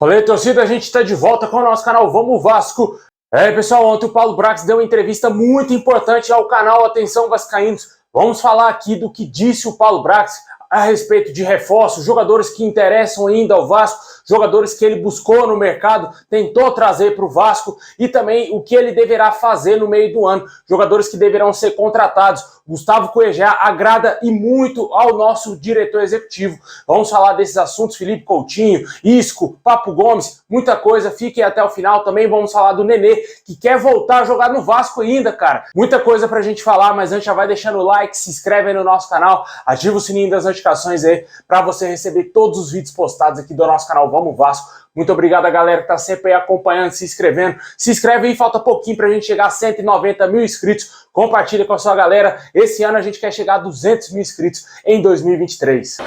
Fala aí, torcida, a gente está de volta com o nosso canal Vamos Vasco. Pessoal, ontem o Paulo Brax deu uma entrevista muito importante ao canal Atenção Vascaínos. Vamos falar aqui do que disse o Paulo Brax a respeito de reforços, jogadores que interessam ainda ao Vasco, jogadores que ele buscou no mercado, tentou trazer para o Vasco e também o que ele deverá fazer no meio do ano, jogadores que deverão ser contratados. Gustavo Cuejá agrada e muito ao nosso diretor executivo. Vamos falar desses assuntos, Felipe Coutinho, Isco, Papo Gomes, muita coisa, fiquem até o final. Também vamos falar do Nenê, que quer voltar a jogar no Vasco ainda, cara. Muita coisa pra gente falar, mas antes já vai deixando o like, se inscreve aí no nosso canal, ativa o sininho das notificações aí, pra você receber todos os vídeos postados aqui do nosso canal Vamos Vasco. Muito obrigado a galera que tá sempre aí acompanhando, se inscrevendo. Se inscreve aí, falta pouquinho pra gente chegar a 190 mil inscritos. Compartilha com a sua galera. Esse ano a gente quer chegar a 200 mil inscritos em 2023.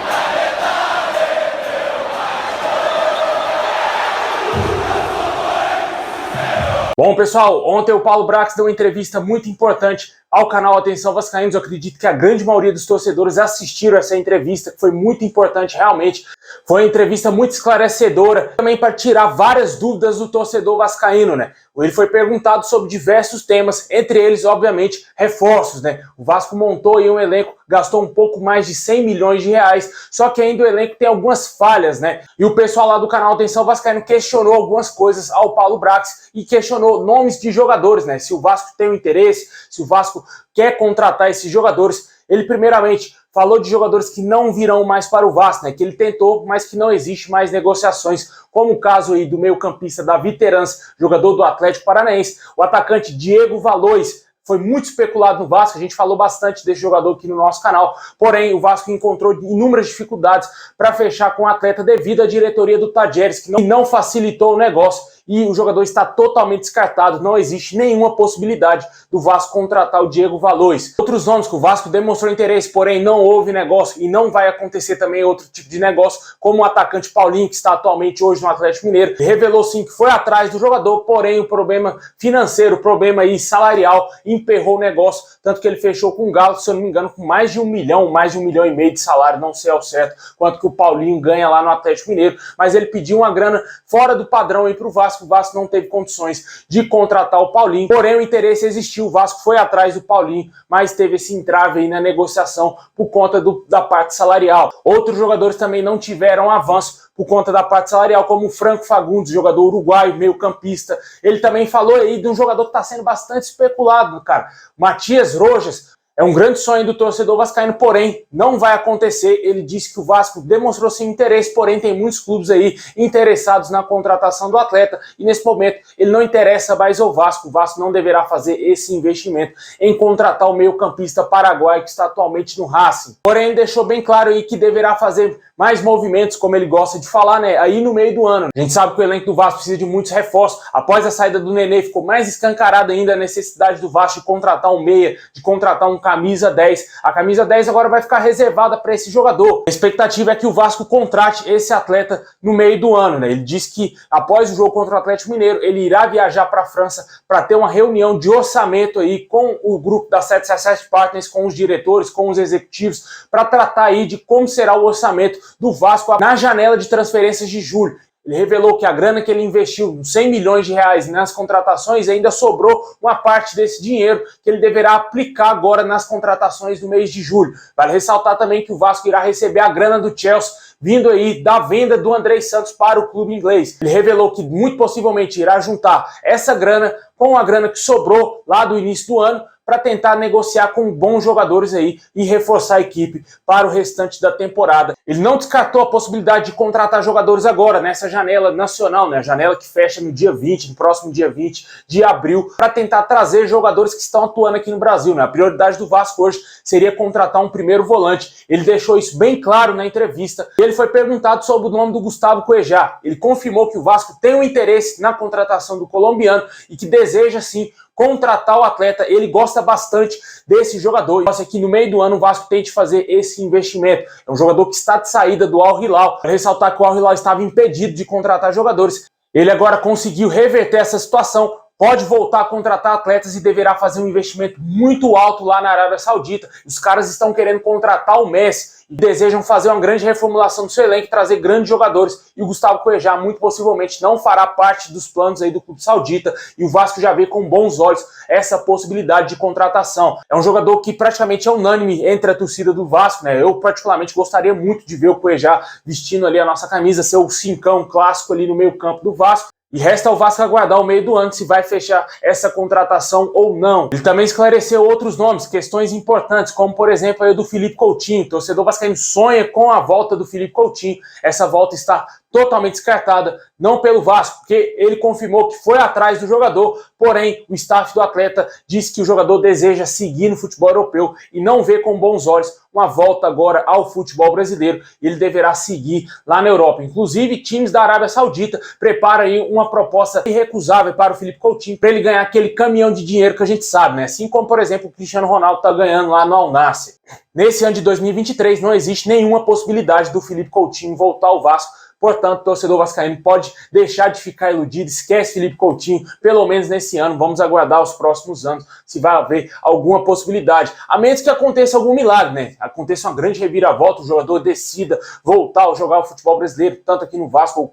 Bom, pessoal, ontem o Paulo Brax deu uma entrevista muito importante ao canal Atenção Vascaínos. Eu acredito que a grande maioria dos torcedores assistiram essa entrevista, que foi muito importante realmente. Foi uma entrevista muito esclarecedora, também para tirar várias dúvidas do torcedor vascaíno, né? Ele foi perguntado sobre diversos temas, entre eles, obviamente, reforços, né? O Vasco montou aí um elenco, gastou um pouco mais de 100 milhões de reais, só que ainda o elenco tem algumas falhas, né? E o pessoal lá do canal Atenção Vascaíno questionou algumas coisas ao Paulo Brax e questionou nomes de jogadores, né? Se o Vasco tem um interesse, se o Vasco quer contratar esses jogadores. Ele primeiramente falou de jogadores que não virão mais para o Vasco, né? Que ele tentou, mas que não existe mais negociações, como o caso aí do meio-campista Davi Terans, jogador do Atlético Paranaense, o atacante Diego Valois, foi muito especulado no Vasco, a gente falou bastante desse jogador aqui no nosso canal, porém o Vasco encontrou inúmeras dificuldades para fechar com o atleta devido à diretoria do Tadjeres, que não facilitou o negócio e o jogador está totalmente descartado, não existe nenhuma possibilidade do Vasco contratar o Diego Valois. Outros nomes que o Vasco demonstrou interesse, porém não houve negócio e não vai acontecer também outro tipo de negócio, como o atacante Paulinho, que está atualmente hoje no Atlético Mineiro, revelou sim que foi atrás do jogador, porém o problema financeiro, o problema aí salarial, emperrou o negócio, tanto que ele fechou com o Galo, se eu não me engano, com mais de 1 milhão, mais de 1,5 milhão de salário, não sei ao certo quanto que o Paulinho ganha lá no Atlético Mineiro, mas ele pediu uma grana fora do padrão aí para o Vasco não teve condições de contratar o Paulinho, porém o interesse existiu, o Vasco foi atrás do Paulinho, mas teve esse entrave aí na negociação por conta da parte salarial. Outros jogadores também não tiveram avanço por conta da parte salarial, como o Franco Fagundes, jogador uruguaio, meio campista. Ele também falou aí de um jogador que está sendo bastante especulado, cara, Matias Rojas. É um grande sonho do torcedor vascaíno, porém não vai acontecer. Ele disse que o Vasco demonstrou seu interesse, porém tem muitos clubes aí interessados na contratação do atleta e nesse momento ele não interessa mais ao Vasco. O Vasco não deverá fazer esse investimento em contratar o meio-campista paraguaio que está atualmente no Racing. Porém ele deixou bem claro aí que deverá fazer mais movimentos, como ele gosta de falar, né, aí no meio do ano. A gente sabe que o elenco do Vasco precisa de muitos reforços. Após a saída do Nenê, ficou mais escancarada ainda a necessidade do Vasco de contratar um meia, de contratar um camisa 10. A camisa 10 agora vai ficar reservada para esse jogador. A expectativa é que o Vasco contrate esse atleta no meio do ano, né? Ele disse que após o jogo contra o Atlético Mineiro, ele irá viajar para a França para ter uma reunião de orçamento aí com o grupo da 777 Partners, com os diretores, com os executivos, para tratar aí de como será o orçamento do Vasco na janela de transferências de julho. Ele revelou que a grana que ele investiu, 100 milhões de reais nas contratações, ainda sobrou uma parte desse dinheiro que ele deverá aplicar agora nas contratações do mês de julho. Vale ressaltar também que o Vasco irá receber a grana do Chelsea, vindo aí da venda do Andrei Santos para o clube inglês. Ele revelou que muito possivelmente irá juntar essa grana com a grana que sobrou lá do início do ano, para tentar negociar com bons jogadores aí e reforçar a equipe para o restante da temporada. Ele não descartou a possibilidade de contratar jogadores agora, nessa janela nacional, né? A janela que fecha no dia 20, no próximo dia 20 de abril, para tentar trazer jogadores que estão atuando aqui no Brasil, né? A prioridade do Vasco hoje seria contratar um primeiro volante. Ele deixou isso bem claro na entrevista. Ele foi perguntado sobre o nome do Gustavo Cuejá. Ele confirmou que o Vasco tem um interesse na contratação do colombiano e que deseja, sim, contratar o atleta. Ele gosta bastante desse jogador. Nossa, que no meio do ano o Vasco tente fazer esse investimento. É um jogador que está de saída do Al Hilal. Para ressaltar que o Al Hilal estava impedido de contratar jogadores. Ele agora conseguiu reverter essa situação, pode voltar a contratar atletas e deverá fazer um investimento muito alto lá na Arábia Saudita. Os caras estão querendo contratar o Messi e desejam fazer uma grande reformulação do seu elenco e trazer grandes jogadores. E o Gustavo Cuejá muito possivelmente não fará parte dos planos aí do clube saudita, e o Vasco já vê com bons olhos essa possibilidade de contratação. É um jogador que praticamente é unânime entre a torcida do Vasco, né? Eu particularmente gostaria muito de ver o Cuejá vestindo ali a nossa camisa, ser o cincão clássico ali no meio campo do Vasco. E resta ao Vasco aguardar o meio do ano se vai fechar essa contratação ou não. Ele também esclareceu outros nomes, questões importantes, como por exemplo a do Felipe Coutinho. O torcedor vascaíno sonha com a volta do Felipe Coutinho. Essa volta está totalmente descartada, não pelo Vasco, porque ele confirmou que foi atrás do jogador, porém o staff do atleta disse que o jogador deseja seguir no futebol europeu e não vê com bons olhos uma volta agora ao futebol brasileiro. Ele deverá seguir lá na Europa. Inclusive, times da Arábia Saudita preparam aí uma proposta irrecusável para o Felipe Coutinho, para ele ganhar aquele caminhão de dinheiro que a gente sabe, né? Assim como, por exemplo, o Cristiano Ronaldo está ganhando lá no Al Nassr. Nesse ano de 2023, não existe nenhuma possibilidade do Felipe Coutinho voltar ao Vasco. Portanto, o torcedor vascaíno pode deixar de ficar iludido, esquece Felipe Coutinho, pelo menos nesse ano. Vamos aguardar os próximos anos se vai haver alguma possibilidade. A menos que aconteça algum milagre, né? Aconteça uma grande reviravolta, o jogador decida voltar a jogar o futebol brasileiro, tanto aqui no Vasco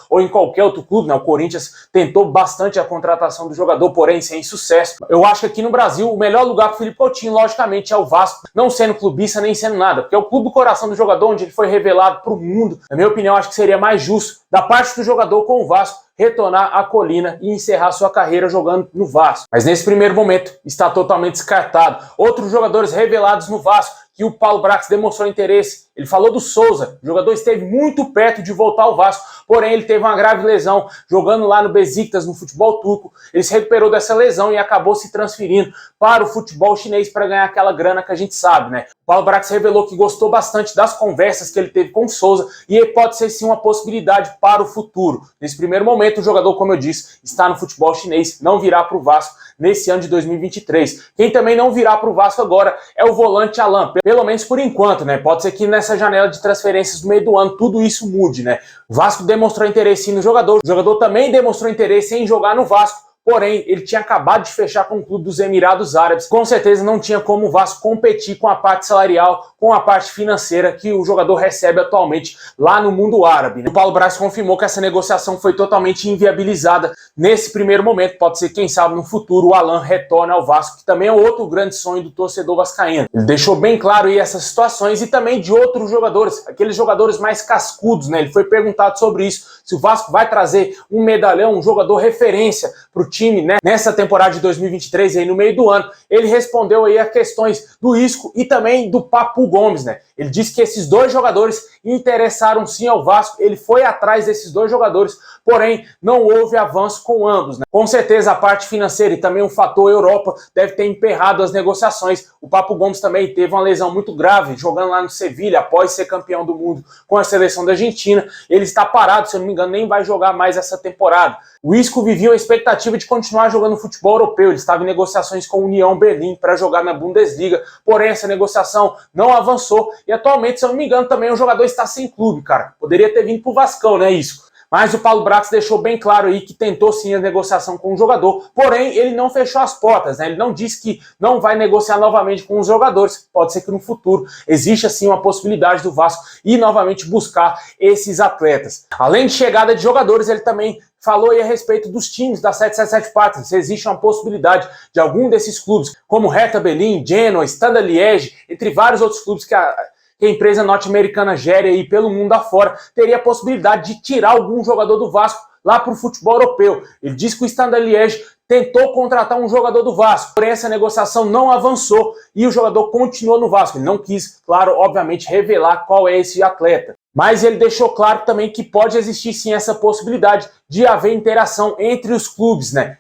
ou em qualquer outro clube, né? O Corinthians tentou bastante a contratação do jogador, porém sem sucesso. Eu acho que aqui no Brasil o melhor lugar para o Felipe Coutinho, logicamente, é o Vasco, não sendo clubista nem sendo nada, porque é o clube do coração do jogador, onde ele foi revelado para o mundo. Na minha opinião, acho que seria mais justo da parte do jogador com o Vasco retornar à colina e encerrar sua carreira jogando no Vasco. Mas nesse primeiro momento está totalmente descartado. Outros jogadores revelados no Vasco que o Paulo Brax demonstrou interesse. Ele falou do Souza. O jogador esteve muito perto de voltar ao Vasco, porém ele teve uma grave lesão jogando lá no Besiktas, no futebol turco. Ele se recuperou dessa lesão e acabou se transferindo para o futebol chinês para ganhar aquela grana que a gente sabe, né? O Paulo Brax revelou que gostou bastante das conversas que ele teve com o Souza e pode ser sim uma possibilidade para o futuro. Nesse primeiro momento, o jogador, como eu disse, está no futebol chinês, não virá para o Vasco nesse ano de 2023. Quem também não virá para o Vasco agora é o volante Alan, pelo menos por enquanto, né? Pode ser que nessa janela de transferências do meio do ano tudo isso mude, né? O Vasco demonstrou interesse no jogador, o jogador também demonstrou interesse em jogar no Vasco. Porém, ele tinha acabado de fechar com o clube dos Emirados Árabes. Com certeza não tinha como o Vasco competir com a parte salarial, com a parte financeira que o jogador recebe atualmente lá no mundo árabe. O Paulo Brax confirmou que essa negociação foi totalmente inviabilizada nesse primeiro momento. Pode ser, quem sabe, no futuro o Alan retorne ao Vasco, que também é outro grande sonho do torcedor vascaíno. Ele deixou bem claro aí essas situações e também de outros jogadores, aqueles jogadores mais cascudos, né? Ele foi perguntado sobre isso, se o Vasco vai trazer um medalhão, um jogador referência para o time, né, nessa temporada de 2023, aí no meio do ano. Ele respondeu aí a questões do Isco e também do Papu Gomes, né? Ele disse que esses dois jogadores interessaram sim ao Vasco, ele foi atrás desses dois jogadores, porém não houve avanço com ambos, né? Com certeza a parte financeira e também o fator Europa deve ter emperrado as negociações. O Papu Gomes também teve uma lesão muito grave, jogando lá no Sevilha, após ser campeão do mundo com a seleção da Argentina. Ele está parado, se eu não me engano, nem vai jogar mais essa temporada. O Isco vivia a expectativa de continuar jogando futebol europeu. Ele estava em negociações com a União Berlim para jogar na Bundesliga, porém essa negociação não avançou e atualmente, se eu não me engano, também o jogador está sem clube, cara. Poderia ter vindo pro Vascão, né, Isco? Mas o Paulo Brax deixou bem claro aí que tentou sim a negociação com o jogador, porém ele não fechou as portas, né? Ele não disse que não vai negociar novamente com os jogadores. Pode ser que no futuro exista sim uma possibilidade do Vasco ir novamente buscar esses atletas. Além de chegada de jogadores, ele também falou aí a respeito dos times da 777 Partners, se existe uma possibilidade de algum desses clubes, como Hertha Berlim, Genoa, Standard Liège, entre vários outros clubes que a empresa norte-americana gere aí pelo mundo afora, teria a possibilidade de tirar algum jogador do Vasco lá para o futebol europeu. Ele disse que o Standard Liège tentou contratar um jogador do Vasco, porém essa negociação não avançou e o jogador continuou no Vasco. Ele não quis, claro, obviamente, revelar qual é esse atleta. Mas ele deixou claro também que pode existir sim essa possibilidade de haver interação entre os clubes, né?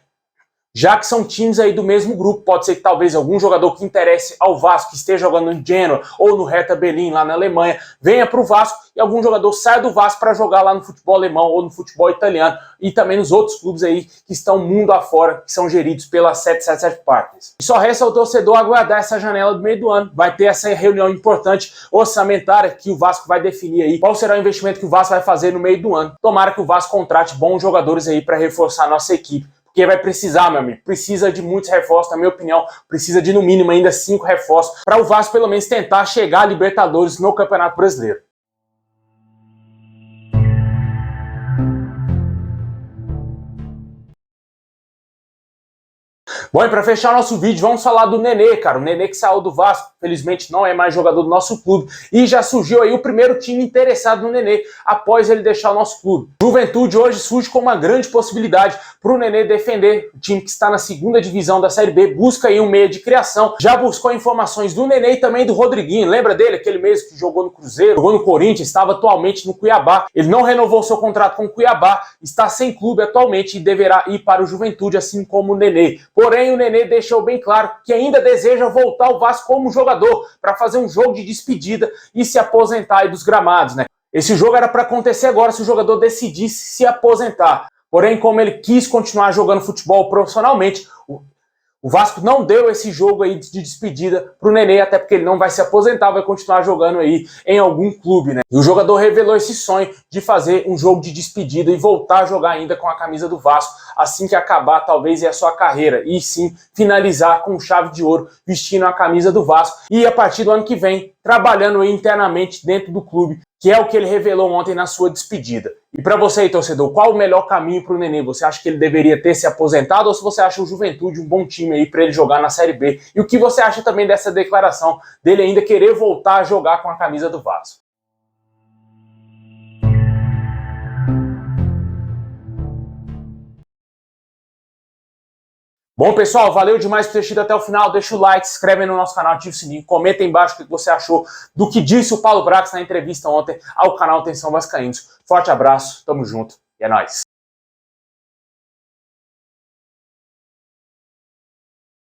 Já que são times aí do mesmo grupo, pode ser que talvez algum jogador que interesse ao Vasco, que esteja jogando no Genoa ou no Hertha Berlim, lá na Alemanha, venha para o Vasco e algum jogador saia do Vasco para jogar lá no futebol alemão ou no futebol italiano e também nos outros clubes aí que estão mundo afora, que são geridos pela 777 Partners. E só resta ao torcedor aguardar essa janela do meio do ano. Vai ter essa reunião importante orçamentária que o Vasco vai definir aí qual será o investimento que o Vasco vai fazer no meio do ano. Tomara que o Vasco contrate bons jogadores aí para reforçar a nossa equipe, porque vai precisar, meu amigo, precisa de muitos reforços, na minha opinião, precisa de no mínimo ainda 5 reforços para o Vasco pelo menos tentar chegar a Libertadores no Campeonato Brasileiro. Bom, e para fechar nosso vídeo, vamos falar do Nenê, cara. O Nenê que saiu do Vasco, felizmente não é mais jogador do nosso clube. E já surgiu aí o primeiro time interessado no Nenê, após ele deixar o nosso clube. Juventude hoje surge com uma grande possibilidade para o Nenê defender. O time que está na 2ª divisão da Série B busca aí um meia de criação. Já buscou informações do Nenê e também do Rodriguinho. Lembra dele? Aquele mesmo que jogou no Cruzeiro, jogou no Corinthians, estava atualmente no Cuiabá. Ele não renovou seu contrato com o Cuiabá, está sem clube atualmente e deverá ir para o Juventude, assim como o Nenê. Porém, o Nenê deixou bem claro que ainda deseja voltar ao Vasco como jogador para fazer um jogo de despedida e se aposentar aí dos gramados, né? Esse jogo era para acontecer agora se o jogador decidisse se aposentar. Porém, como ele quis continuar jogando futebol profissionalmente, o Vasco não deu esse jogo aí de despedida pro Nenê, até porque ele não vai se aposentar, vai continuar jogando aí em algum clube, né? E o jogador revelou esse sonho de fazer um jogo de despedida e voltar a jogar ainda com a camisa do Vasco, assim que acabar talvez a sua carreira, e sim finalizar com chave de ouro, vestindo a camisa do Vasco, e a partir do ano que vem, trabalhando aí internamente dentro do clube, que é o que ele revelou ontem na sua despedida. E para você aí, torcedor, qual o melhor caminho para o Nenê? Você acha que ele deveria ter se aposentado ou se você acha o Juventude um bom time aí para ele jogar na Série B? E o que você acha também dessa declaração dele ainda querer voltar a jogar com a camisa do Vasco? Bom, pessoal, valeu demais por ter assistido até o final. Deixa o like, se inscreve no nosso canal, ativa o sininho, comenta aí embaixo o que você achou do que disse o Paulo Brax na entrevista ontem ao canal Atenção Vascaínos. Forte abraço, tamo junto e é nóis.